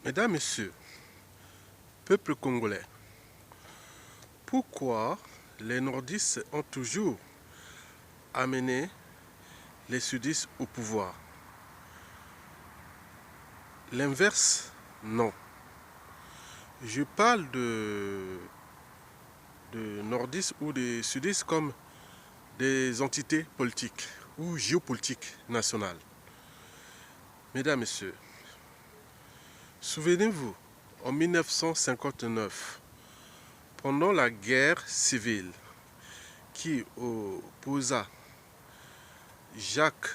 Mesdames, Messieurs, peuple congolais, pourquoi les nordistes ont toujours amené les sudistes au pouvoir? L'inverse, non. Je parle de nordistes ou de sudistes comme des entités politiques ou géopolitiques nationales. Mesdames, Messieurs, souvenez-vous, en 1959, pendant la guerre civile qui opposa Jacques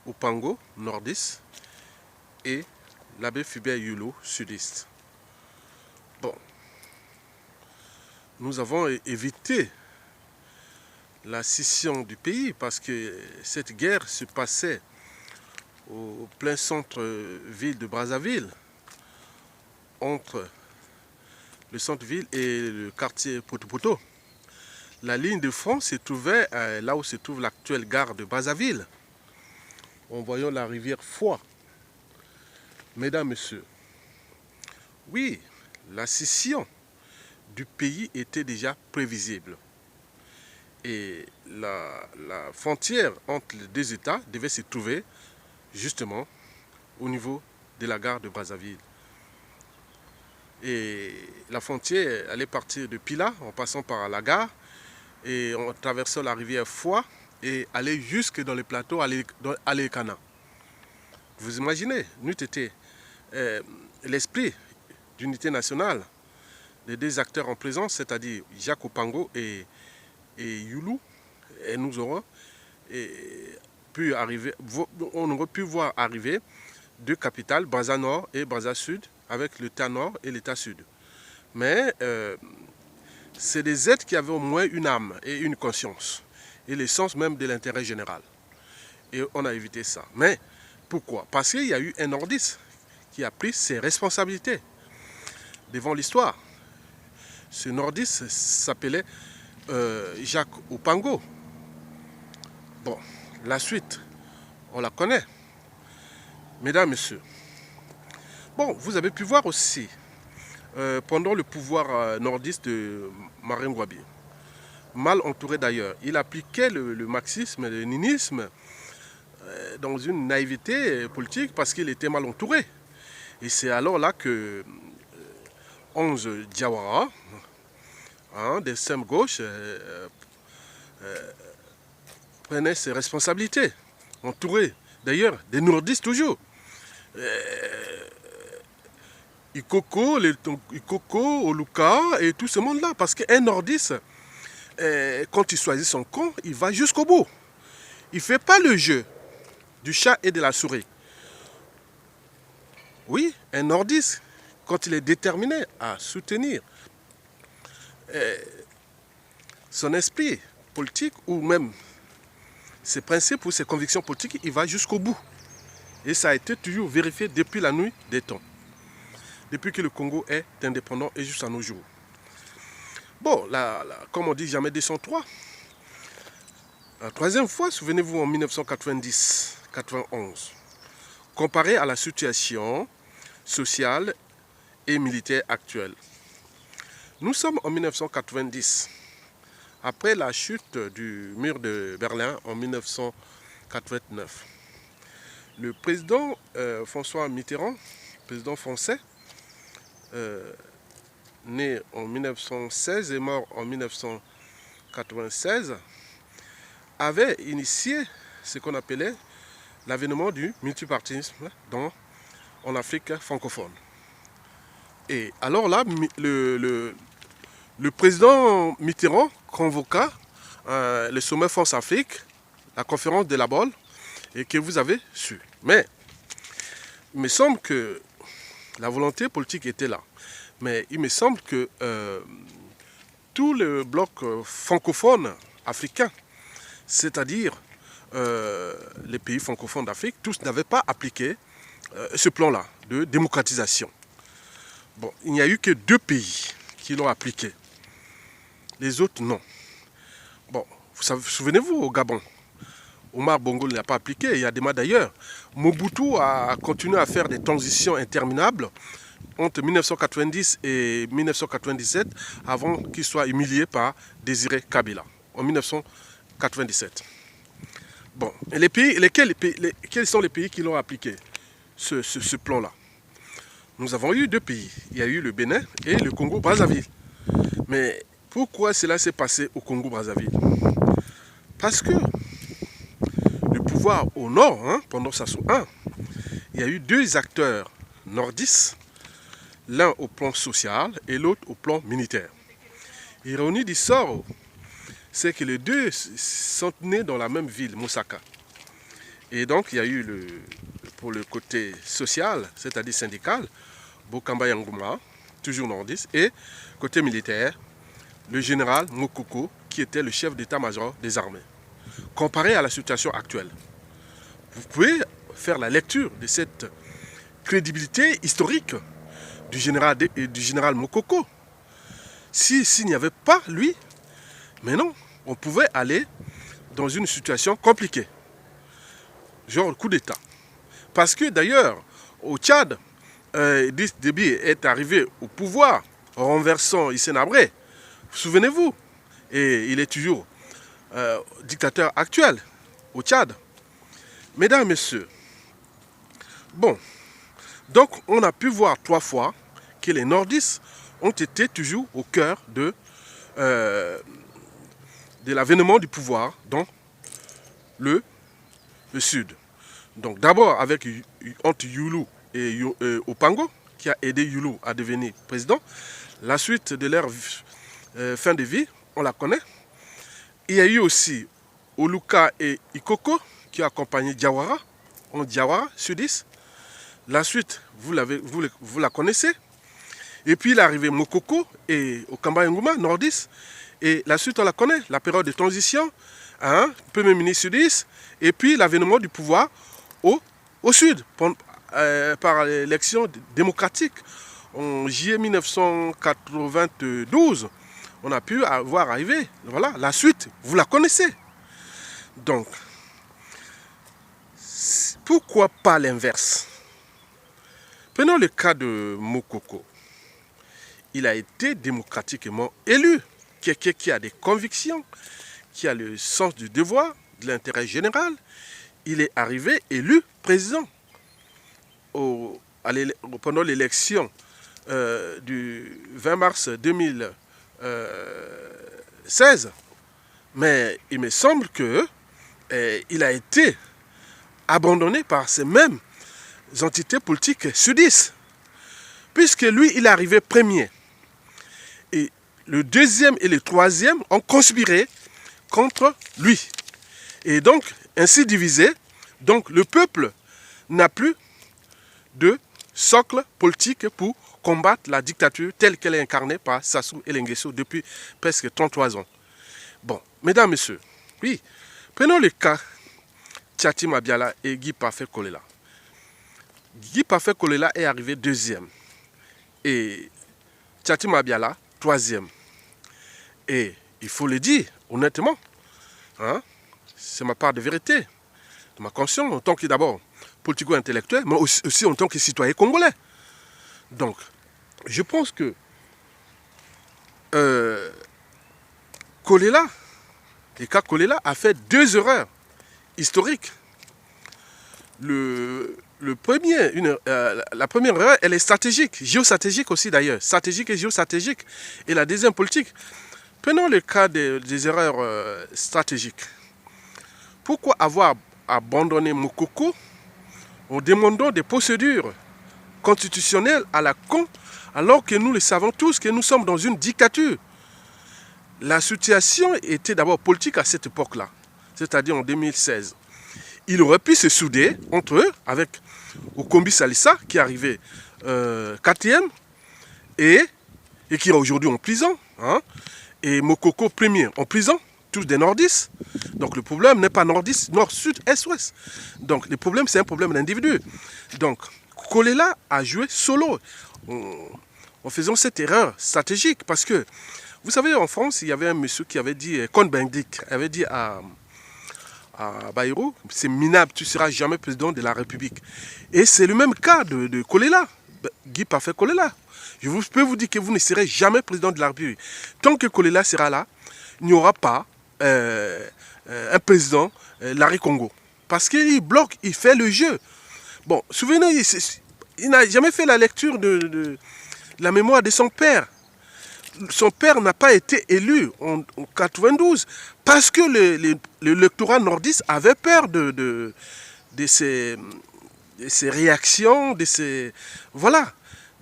Opango, nordiste, et l'abbé Fulbert Yulu, sudiste. Bon, nous avons évité la scission du pays parce que cette guerre se passait au plein centre-ville de Brazzaville, entre le centre-ville et le quartier Poto-Poto. La ligne de front se trouvait là où se trouve l'actuelle gare de Brazzaville, en voyant la rivière Foix. Mesdames, Messieurs, oui, la scission du pays était déjà prévisible. Et la frontière entre les deux États devait se trouver justement au niveau de la gare de Brazzaville. Et la frontière allait partir de Pila en passant par la gare et en traversant la rivière Foix et aller jusque dans les plateaux à l'Ekana. Vous imaginez, n'eût été l'esprit d'unité nationale des deux acteurs en présence, c'est-à-dire Jacques Opango et Yulu, et nous aurons pu arriver, on aurait pu voir arriver deux capitales, Brazza Nord et Brazza Sud, avec l'État Nord et l'État Sud. Mais c'est des êtres qui avaient au moins une âme et une conscience, et le sens même de l'intérêt général. Et on a évité ça. Mais pourquoi? Parce qu'il y a eu un nordiste qui a pris ses responsabilités devant l'histoire. Ce nordiste s'appelait Jacques Opango. Bon, la suite, on la connaît. Mesdames, Messieurs. Bon, vous avez pu voir aussi, pendant le pouvoir nordiste de Martin Ngouabi, mal entouré d'ailleurs, il appliquait le marxisme et le léninisme dans une naïveté politique parce qu'il était mal entouré. Et c'est alors là que 11 Diawara, d'extrême gauche, prenait ses responsabilités, entouré d'ailleurs des nordistes toujours. Ikoko, Oluka et tout ce monde-là. Parce qu'un nordiste, quand il choisit son camp, il va jusqu'au bout. Il ne fait pas le jeu du chat et de la souris. Oui, un nordiste, quand il est déterminé à soutenir son esprit politique ou même ses principes ou ses convictions politiques, il va jusqu'au bout. Et ça a été toujours vérifié depuis la nuit des temps. Depuis que le Congo est indépendant et jusqu'à nos jours. Bon, comme on dit, jamais 203. La troisième fois, souvenez-vous, en 1990-91, comparé à la situation sociale et militaire actuelle. Nous sommes en 1990, après la chute du mur de Berlin en 1989. Le président François Mitterrand, président français, né en 1916 et mort en 1996, avait initié ce qu'on appelait l'avènement du multipartisme en Afrique francophone. Et alors là, le président Mitterrand convoqua le sommet France-Afrique, la conférence de la Baule, et que vous avez su. Mais il me semble que la volonté politique était là. Mais il me semble que tout le bloc francophone africain, c'est-à-dire les pays francophones d'Afrique, tous n'avaient pas appliqué ce plan-là de démocratisation. Bon, il n'y a eu que 2 pays qui l'ont appliqué. Les autres, non. Bon, souvenez-vous au Gabon, Omar Bongo ne l'a pas appliqué, il y a des mois d'ailleurs. Mobutu a continué à faire des transitions interminables entre 1990 et 1997 avant qu'il soit humilié par Désiré Kabila en 1997. Bon, et les pays, quels sont les pays qui l'ont appliqué, ce plan-là? Nous avons eu deux pays. Il y a eu le Bénin et le Congo-Brazzaville. Mais pourquoi cela s'est passé au Congo-Brazzaville? Parce que le pouvoir au nord, pendant Sassou 1, il y a eu deux acteurs nordistes, l'un au plan social et l'autre au plan militaire. Ironie du sort, c'est que les deux sont nés dans la même ville, Moussaka. Et donc il y a eu, pour le côté social, c'est-à-dire syndical, Bokamba Yangouma, toujours nordiste, et côté militaire, le général Mokoko, qui était le chef d'état-major des armées. Comparé à la situation actuelle, vous pouvez faire la lecture de cette crédibilité historique du général Mokoko. S'il n'y avait pas lui, mais non, on pouvait aller dans une situation compliquée, genre le coup d'État. Parce que d'ailleurs, au Tchad, Idriss Déby est arrivé au pouvoir en renversant Hissène Habré. Souvenez-vous, et il est toujours dictateur actuel au Tchad. Mesdames, Messieurs, bon, donc on a pu voir 3 fois que les nordistes ont été toujours au cœur de l'avènement du pouvoir dans le sud. Donc d'abord avec entre Youlou et Opango, qui a aidé Youlou à devenir président. La suite de leur fin de vie, on la connaît. Il y a eu aussi Oluka et Ikoko, qui a accompagné Diawara, en Diawara, sudiste. La suite, vous la connaissez. Et puis il est arrivé Mokoko et Okamba Ngouma, nordiste. Et la suite, on la connaît, la période de transition, Premier ministre sudiste, et puis l'avènement du pouvoir au sud, par l'élection démocratique. En juillet 1992, on a pu voir arriver, voilà, la suite, vous la connaissez. Donc, pourquoi pas l'inverse? Prenons le cas de Mokoko. Il a été démocratiquement élu. Quelqu'un qui a des convictions, qui a le sens du devoir, de l'intérêt général. Il est arrivé élu président pendant l'élection du 20 mars 2016. Mais il me semble qu'il a été abandonné par ces mêmes entités politiques sudistes. Puisque lui, il est arrivé premier. Et le deuxième et le troisième ont conspiré contre lui. Et donc, ainsi divisé, donc le peuple n'a plus de socle politique pour combattre la dictature telle qu'elle est incarnée par Sassou Nguesso depuis presque 33 ans. Bon, mesdames, messieurs, oui, prenons le cas Tchati Mabiala et Guy Parfait Kolela. Guy Parfait Kolela est arrivé deuxième et Tchati Mabiala troisième. Et il faut le dire honnêtement, c'est ma part de vérité, de ma conscience en tant que d'abord politico-intellectuel, mais aussi en tant que citoyen congolais. Donc, je pense que Kolela, Eka Kolela a fait 2 erreurs historiques. La première erreur, elle est stratégique, géostratégique aussi d'ailleurs, stratégique et géostratégique. Et la deuxième politique, prenons le cas des erreurs stratégiques. Pourquoi avoir abandonné Mokoko en demandant des procédures constitutionnelles à la con, alors que nous le savons tous que nous sommes dans une dictature? La situation était d'abord politique à cette époque-là, c'est-à-dire en 2016. Il aurait pu se souder entre eux avec Okombi Salissa qui est arrivé 4e et qui est aujourd'hui en prison, et Mokoko premier en prison, tous des nordistes. Donc le problème n'est pas nordiste, nord, sud, est, ouest. Donc le problème, c'est un problème d'individu. Donc Kolela a joué solo en faisant cette erreur stratégique parce que, vous savez, en France, il y avait un monsieur qui avait dit, Cohn-Bendit avait dit à à Bayrou, c'est minable, tu ne seras jamais président de la République. Et c'est le même cas de Kolela, Guy Parfait Kolela. Je peux vous dire que vous ne serez jamais président de la République. Tant que Kolela sera là, il n'y aura pas un président Larry Congo. Parce qu'il bloque, il fait le jeu. Bon, souvenez-vous, il n'a jamais fait la lecture de la mémoire de son père. Son père n'a pas été élu en 92 parce que l'électorat nordiste avait peur de ses réactions, de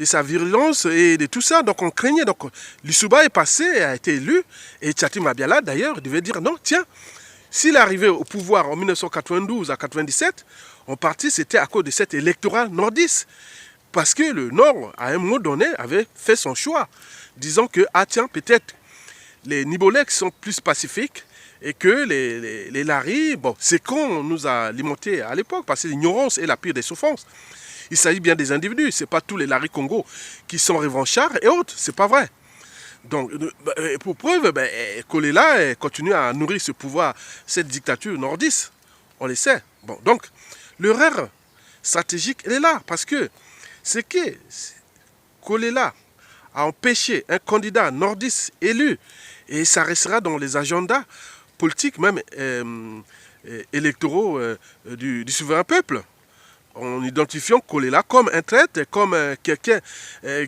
sa virulence et de tout ça. Donc on craignait. Donc Lissouba est passé, a été élu. Et Tchati Mabiala d'ailleurs devait dire non, tiens, s'il est arrivé au pouvoir en 1992 à 97, en partie c'était à cause de cet électorat nordiste. Parce que le Nord, à un moment donné, avait fait son choix, disant que, ah tiens, peut-être les Nibolèques sont plus pacifiques et que les Lari, bon, c'est qu'on nous a alimenté à l'époque, parce que l'ignorance est la pire des souffrances. Il s'agit bien des individus, ce n'est pas tous les Lari Congo qui sont revanchards et autres, c'est pas vrai. Donc, pour preuve, Kolela continue à nourrir ce pouvoir, cette dictature nordiste, on le sait. Bon, donc, l'erreur stratégique, elle est là, parce que c'est que Kolela a empêché un candidat nordiste élu, et ça restera dans les agendas politiques, même électoraux du souverain peuple, en identifiant Kolela comme un traître, comme quelqu'un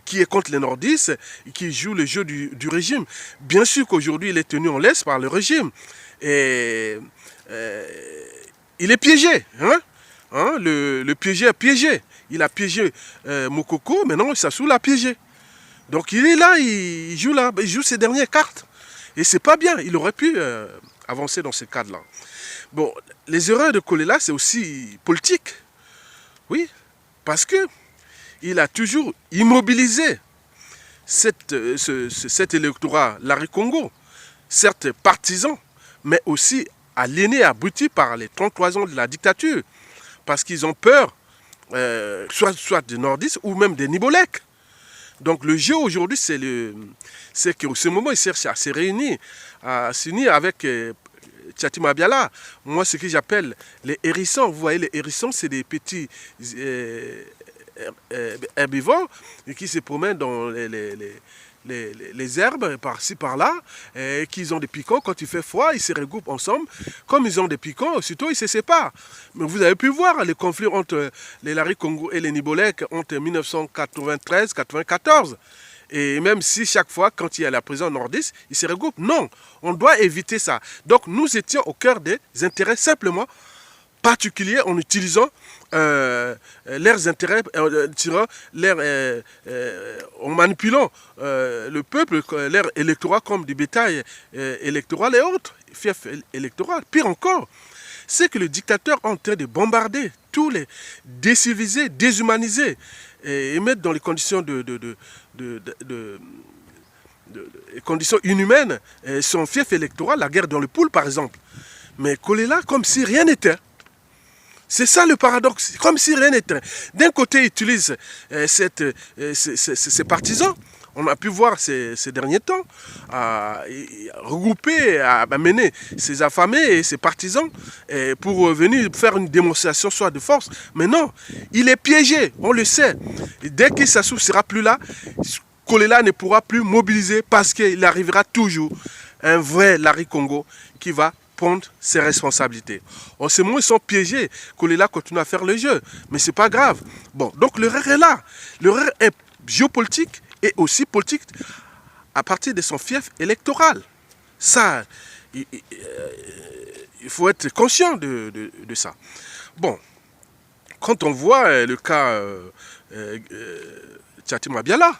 qui est contre les nordistes, qui joue le jeu du régime. Bien sûr qu'aujourd'hui il est tenu en laisse par le régime, et il est piégé, le piégé a piégé. Il a piégé Mokoko, maintenant Sassou l'a piégé. Donc il est là, il joue ses dernières cartes. Et c'est pas bien, il aurait pu avancer dans ce cadre-là. Bon, les erreurs de Kolela, c'est aussi politique. Oui, parce que il a toujours immobilisé cet électorat Larry Congo, certes partisan, mais aussi aliéné, abruti par les 33 ans de la dictature. Parce qu'ils ont peur soit des nordistes ou même des Nibolèques. Donc le jeu aujourd'hui, c'est qu'au ce moment, ils cherchent à se réunir, à s'unir avec Tchati Mabiala. Moi, ce que j'appelle les hérissons. Vous voyez, les hérissons, c'est des petits herbivores qui se promènent dans les herbes par-ci par-là, et qu'ils ont des piquants. Quand il fait froid, ils se regroupent ensemble. Comme ils ont des piquants, aussitôt ils se séparent. Mais vous avez pu voir les conflits entre les Larry Congo et les Nibolèques entre 1993-94. Et même si chaque fois, quand il y a la prison nordiste, ils se regroupent. Non, on doit éviter ça. Donc nous étions au cœur des intérêts simplement particuliers en utilisant leurs intérêts, en manipulant le peuple, leur électorat comme du bétail électoral et autres, fief électoral. Pire encore, c'est que le dictateur est en train de bombarder tous les décivilisés, déshumanisés, et mettre dans les conditions conditions inhumaines son fief électoral, la guerre dans le Poul par exemple. Mais Kolela comme si rien n'était. C'est ça le paradoxe, comme si rien n'était. D'un côté, il utilise ces partisans, on a pu voir ces derniers temps, à regrouper, à mener ces affamés et ces partisans pour venir faire une démonstration soit de force. Mais non, il est piégé, on le sait. Et dès que Sassou ne sera plus là, Kolela ne pourra plus mobiliser parce qu'il arrivera toujours un vrai Larry Congo qui va prendre ses responsabilités. En ce moment, ils sont piégés. Kolela continue à faire le jeu. Mais ce n'est pas grave. Bon, donc l'erreur est là. L'erreur est géopolitique et aussi politique à partir de son fief électoral. Ça, il faut être conscient de ça. Bon, quand on voit le cas Tchati Mabiala,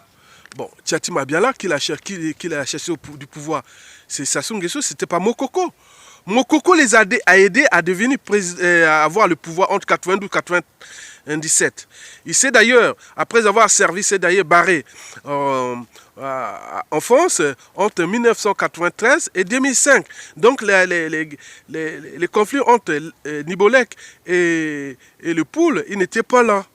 bon, Tchati Mabiala qui l'a cherché du pouvoir, c'est Sassou Nguesso, c'était pas Mokoko. Mokoko les a aidés à devenir à avoir le pouvoir entre 92 et 97. Il s'est d'ailleurs, après avoir servi, s'est d'ailleurs barré en France entre 1993 et 2005. Donc les conflits entre Nibolèque et le Poul, ils n'étaient pas là.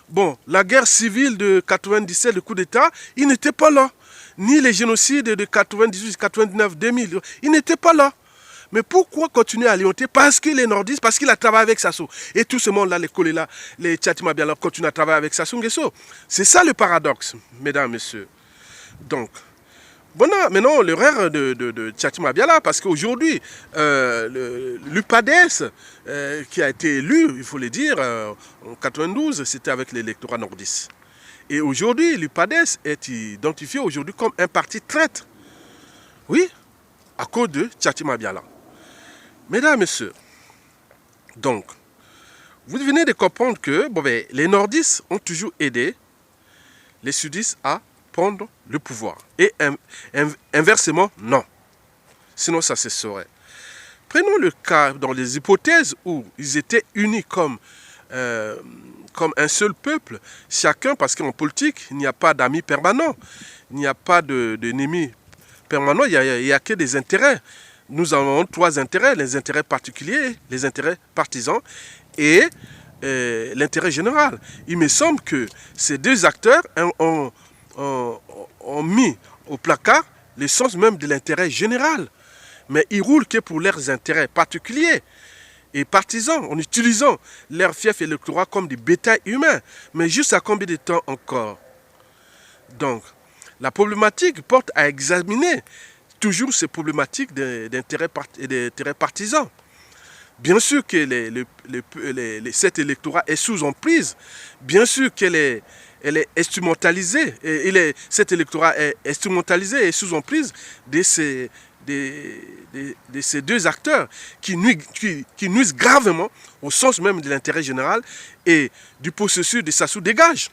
Bon, la guerre civile de 97, le coup d'État, ils n'étaient pas là. Ni les génocides de 98, 99, 2000, ils n'étaient pas là. Mais pourquoi continuer à alimenter? Parce qu'il est nordiste, parce qu'il a travaillé avec Sassou. Et tout ce monde-là, les Kolela, les Tchatima Biala, continuent à travailler avec Sassou Nguesso. C'est ça le paradoxe, mesdames, messieurs. Donc, bon, maintenant, l'erreur de Tchatima Biala, parce qu'aujourd'hui, l'UPADES, qui a été élu, il faut le dire, en 92, c'était avec l'électorat nordiste. Et aujourd'hui, l'UPADES est identifié aujourd'hui comme un parti traître. Oui, à cause de Tchatima Biala. Mesdames, messieurs, donc, vous venez de comprendre que les nordistes ont toujours aidé les sudistes à prendre le pouvoir. Et inversement, non. Sinon, ça se saurait. Prenons le cas dans les hypothèses où ils étaient unis comme un seul peuple, chacun, parce qu'en politique, il n'y a pas d'amis permanents, il n'y a pas d'ennemis permanents, il n'y a que des intérêts. Nous avons trois intérêts, les intérêts particuliers, les intérêts partisans et l'intérêt général. Il me semble que ces deux acteurs ont mis au placard le sens même de l'intérêt général. Mais ils roulent que pour leurs intérêts particuliers et partisans, en utilisant leurs fiefs électoraux comme des bétails humains. Mais juste à combien de temps encore? Donc, la problématique porte à examiner toujours ces problématiques d'intérêts partisans. Bien sûr que cet électorat est sous emprise, bien sûr qu'elle est instrumentalisée, cet électorat est instrumentalisé et sous emprise de ces deux acteurs qui nuisent gravement au sens même de l'intérêt général et du processus de Sassou dégage.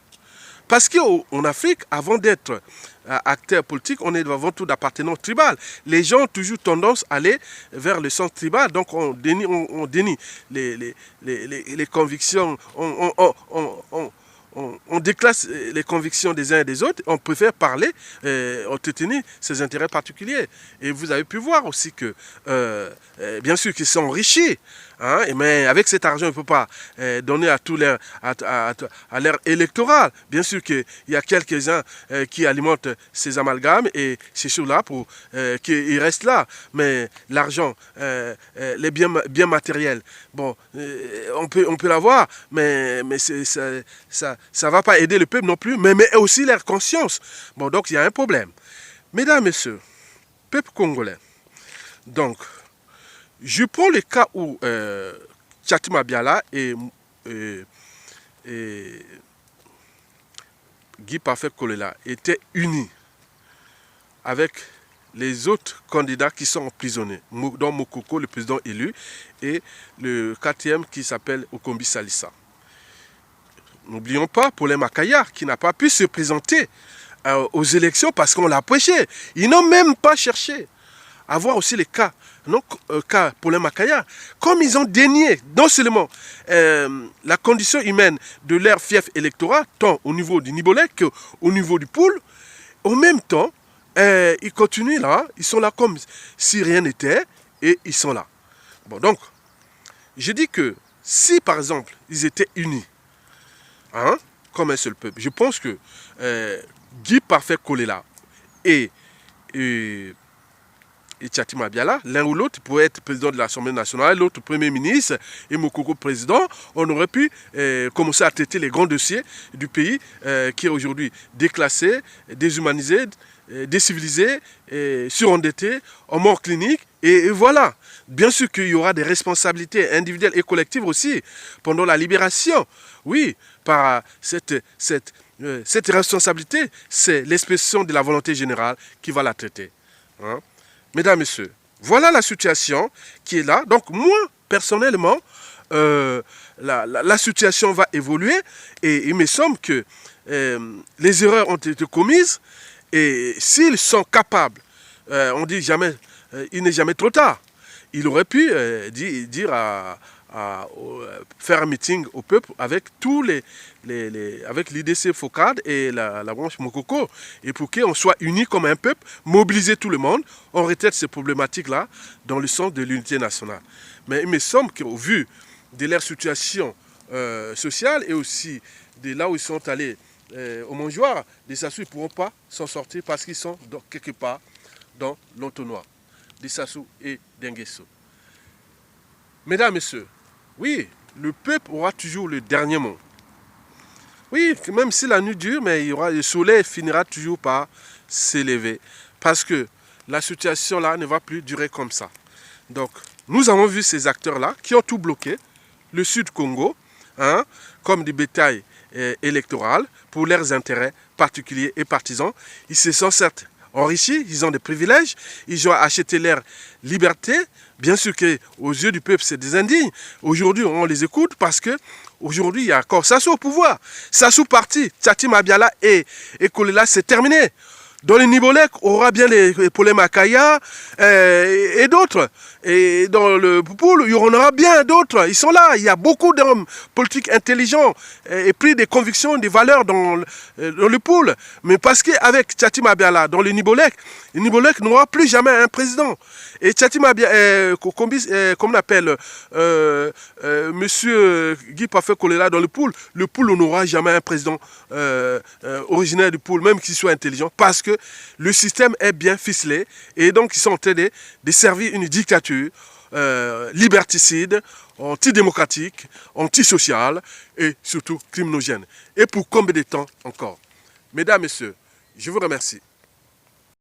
Parce qu'en Afrique, avant d'être acteur politique, on est avant tout d'appartenance tribale. Les gens ont toujours tendance à aller vers le sens tribal. Donc on dénie les convictions, on déclasse les convictions des uns et des autres. On préfère parler, entretenir ses intérêts particuliers. Et vous avez pu voir aussi que, bien sûr, qu'ils sont enrichis. Hein, mais avec cet argent, on ne peut pas donner à tout leur électoral. Bien sûr qu'il y a quelques-uns qui alimentent ces amalgames et ces choses-là pour qu'ils restent là. Mais l'argent, les biens matériels, bon, on peut l'avoir, mais ça ne va pas aider le peuple non plus, mais aussi leur conscience. Bon, donc il y a un problème. Mesdames, Messieurs, peuple congolais, donc, je prends le cas où Tchatima Biala et Guy Parfait Kolela étaient unis avec les autres candidats qui sont emprisonnés, dont Mokoko, le président élu, et le quatrième qui s'appelle Okombi Salissa. N'oublions pas Paulin Makaya qui n'a pas pu se présenter aux élections parce qu'on l'a prêché. Ils n'ont même pas cherché à voir aussi les cas. Donc, cas Paulin Makaya, comme ils ont dénié non seulement la condition humaine de leur fief électoral, tant au niveau du Nibolais qu'au niveau du Poul, en même temps, ils continuent là, ils sont là comme si rien n'était, et ils sont là. Bon, donc, je dis que si par exemple, ils étaient unis, hein, comme un seul peuple, je pense que Guy Parfait Kolela et Tchatima Biala, l'un ou l'autre pourrait être président de l'Assemblée nationale, l'autre premier ministre et Mokoko président. On aurait pu commencer à traiter les grands dossiers du pays qui est aujourd'hui déclassé, déshumanisé, décivilisé, surendetté, en mort clinique. Et voilà. Bien sûr qu'il y aura des responsabilités individuelles et collectives aussi pendant la libération. Oui, par cette responsabilité, c'est l'expression de la volonté générale qui va la traiter. Hein? Mesdames, Messieurs, voilà la situation qui est là. Donc moi, personnellement, la situation va évoluer et il me semble que les erreurs ont été commises et s'ils sont capables, on dit jamais, il n'est jamais trop tard. Il aurait pu dire faire un meeting au peuple avec tous avec l'IDC Focad et la branche Mokoko, et pour qu'on soit unis comme un peuple, mobiliser tout le monde, on retraite ces problématiques-là dans le sens de l'unité nationale. Mais il me semble qu'au vu de leur situation sociale et aussi de là où ils sont allés au mangeoire, des Sassou, ils ne pourront pas s'en sortir parce qu'ils sont quelque part dans l'entonnoir des Sassou et d'Nguesso. Mesdames, Messieurs, oui, le peuple aura toujours le dernier mot. Oui, même si la nuit dure, mais le soleil finira toujours par s'élever. Parce que la situation là ne va plus durer comme ça. Donc, nous avons vu ces acteurs-là qui ont tout bloqué, le Sud Congo, hein, comme du bétail électoral pour leurs intérêts particuliers et partisans. Ils se sont certes enrichis, ils ont des privilèges, ils ont acheté leur liberté. Bien sûr qu'aux yeux du peuple, c'est des indignes. Aujourd'hui, on les écoute parce que aujourd'hui, il y a encore Sassou au pouvoir. Sassou parti, Tchati Mabiala et Kolela, c'est terminé. Dans les Nibolek, on aura bien les Polé Makaya et d'autres. Et dans le Poupoule, il y en aura bien d'autres. Ils sont là. Il y a beaucoup d'hommes politiques intelligents et pris des convictions, des valeurs dans le pool. Mais parce qu'avec Tchati Mabiala, dans le Nibolek n'aura plus jamais un président. Et Tchati Mabiala, comme on appelle, monsieur Guy Pafé Kolela dans le pool n'aura jamais un président originaire du pool, même qu'il soit intelligent, parce que le système est bien ficelé et donc ils sont en train de servir une dictature liberticide, antidémocratique, antisociale et surtout criminogène. Et pour combien de temps encore? Mesdames, Messieurs, je vous remercie.